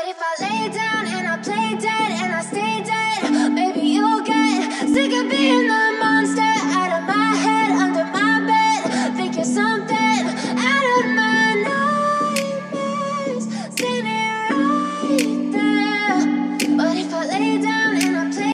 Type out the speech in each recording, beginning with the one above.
But if I lay down and I play dead and I stay dead, maybe you'll get sick of being the monster out of my head, under my bed. Think you're something out of my nightmares, standing right there. But if I lay down and I play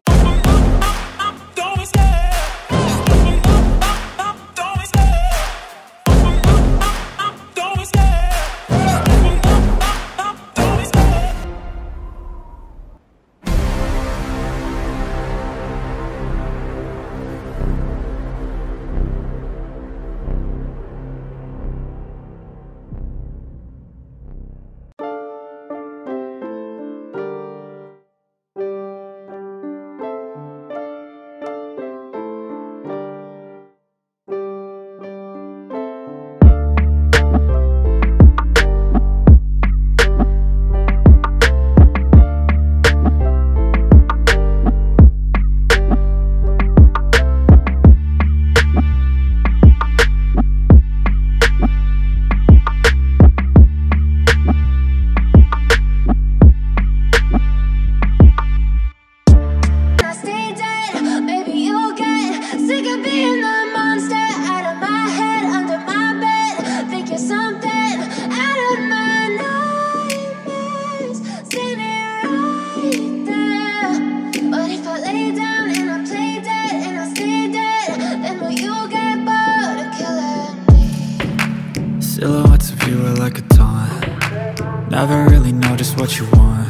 silhouettes of you are like a taunt. Never really know just what you want.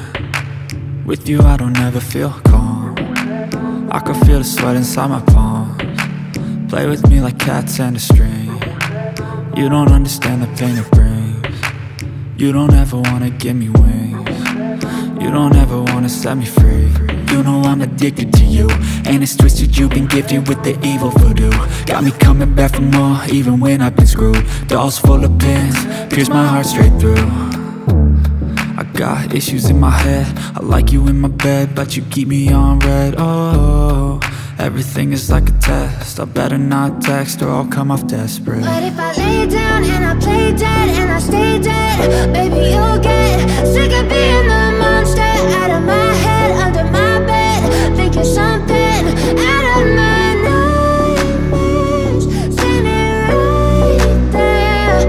With you I don't ever feel calm. I can feel the sweat inside my palms. Play with me like cats and a string. You don't understand the pain it brings. You don't ever wanna give me wings. You don't ever wanna set me free. You know I'm addicted to you, and it's twisted, you've been gifted with the evil voodoo. Got me coming back for more, even when I've been screwed. Dolls full of pins, pierce my heart straight through. I got issues in my head, I like you in my bed, but you keep me on red. Oh, everything is like a test, I better not text or I'll come off desperate. But if I lay down and I play dead and I stay dead, baby you'll get sick of being the monster out of my head, under my bed. Think you're something out of my nightmares, standing right there.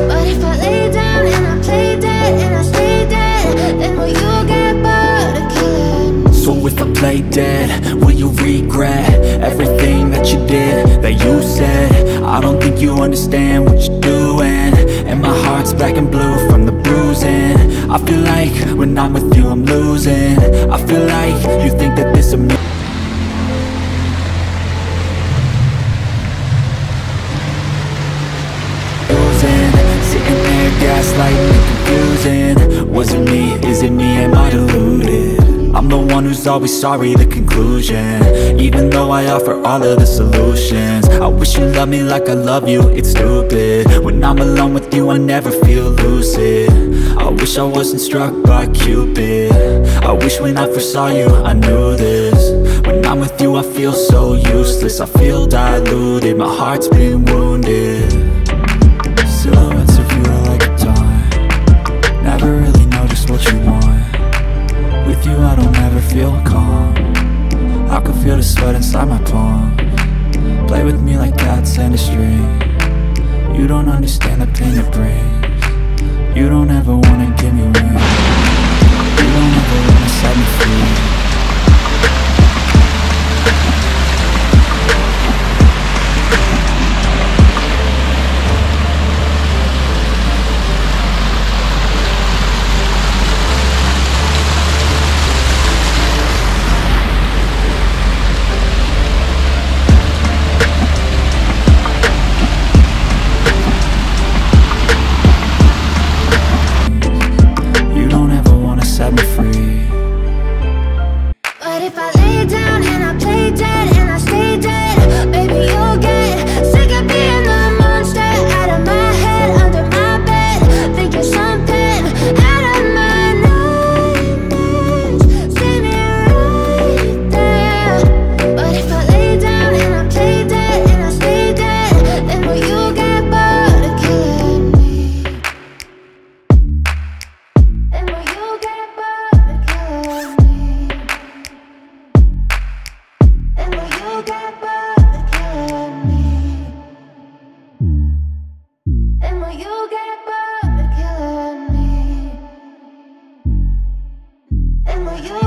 But if I lay down and I play dead and I stay dead, then will you get bored of killing me? So if I play dead, will you regret everything that you did, that you said? I don't think you understand what you're doing, and my heart's black and blue from the bruising. I feel like when I'm with you I'm losing. I feel like you think that this is me. Sitting there gaslighting and confusing. Was it me? Is it me? Am I deluded? I'm the one who's always sorry, the conclusion. Even though I offer all of the solutions, I wish you loved me like I love you, it's stupid. When I'm alone with you I never feel lucid. I wish I wasn't struck by Cupid. I wish when I first saw you I knew this. When I'm with you I feel so useless, I feel diluted, my heart's been wounded. Silhouettes of you are like a taunt. Never really know just what you want. With you I don't ever feel calm. I can feel the sweat inside my palm. Play with me like cats and a string. You don't understand the pain it brings. You don't ever wanna give me wings. You don't ever wanna set me free. You don't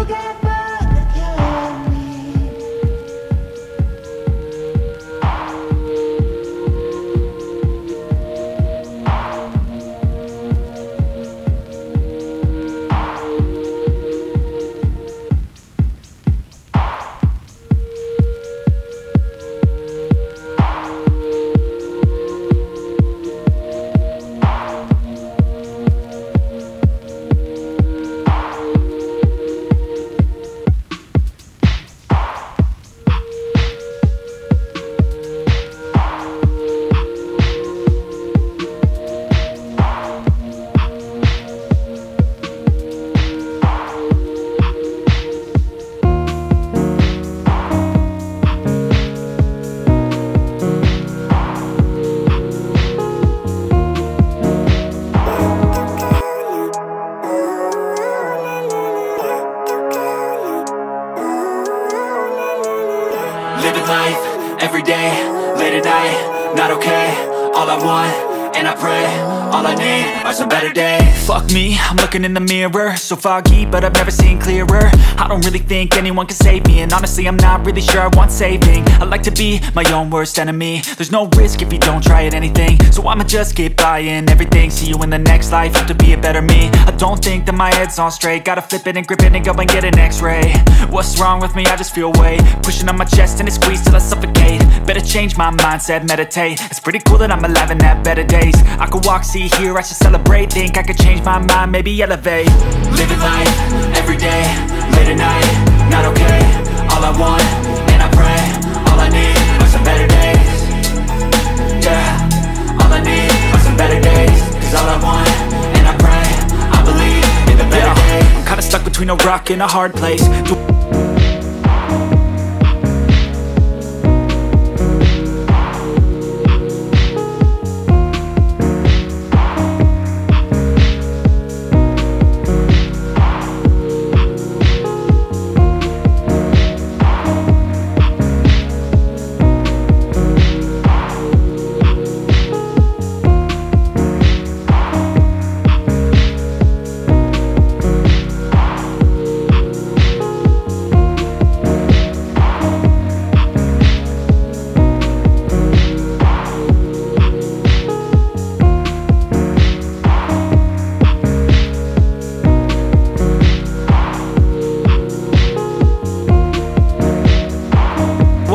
get bored with killing me. Living life, everyday, late at night, not okay. All I want, and I pray, all I need are some better days. Fuck me, I'm looking in the mirror, so foggy, but I've never seen clearer. I don't really think anyone can save me, and honestly I'm not really sure I want saving. I like to be my own worst enemy. There's no risk if you don't try at anything, so I'ma just keep buying everything. See you in the next life, have to be a better me. I don't think that my head's on straight, gotta flip it and grip it and go and get an x-ray. What's wrong with me? I just feel weight pushing on my chest and it squeezes till I suffocate. Better change my mindset, meditate. It's pretty cool that I'm alive and have better days. I could walk, see, hear, I should celebrate. Think I could change my mind, maybe elevate. Living life, everyday, late at night, not okay. All I want, and I pray, all I need are some better days. Yeah, all I need are some better days. Cause all I want, and I pray, I believe in the better days. I'm kinda stuck between a rock and a hard place.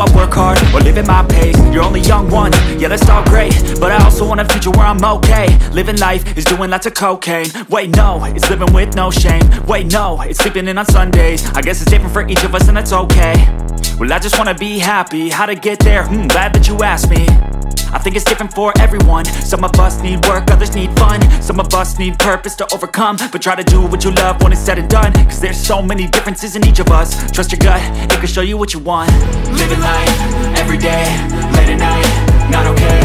I work hard or live at my pace. You're only young once, yeah that's all great, but I also want a future where I'm okay. Living life is doing lots of cocaine. Wait no, it's living with no shame. Wait no, it's sleeping in on Sundays. I guess it's different for each of us and that's okay. Well I just wanna be happy, how to get there? Glad that you asked me. I think it's different for everyone. Some of us need work, others need fun. Some of us need purpose to overcome. But try to do what you love when it's said and done. Cause there's so many differences in each of us. Trust your gut, it can show you what you want. Living life, everyday, late at night, not okay.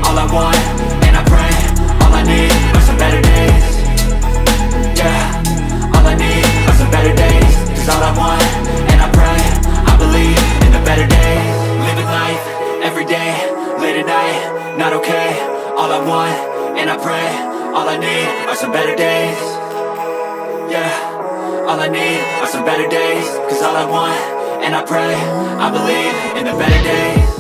All I want, and I pray, all I need are some better days. Yeah, all I need are some better days. Cause all I want, and I pray, I believe in the better days. Living life, everyday, late at night, not okay. All I want, and I pray, all I need are some better days. Yeah, all I need are some better days. Cause all I want, and I pray, I believe in the better days.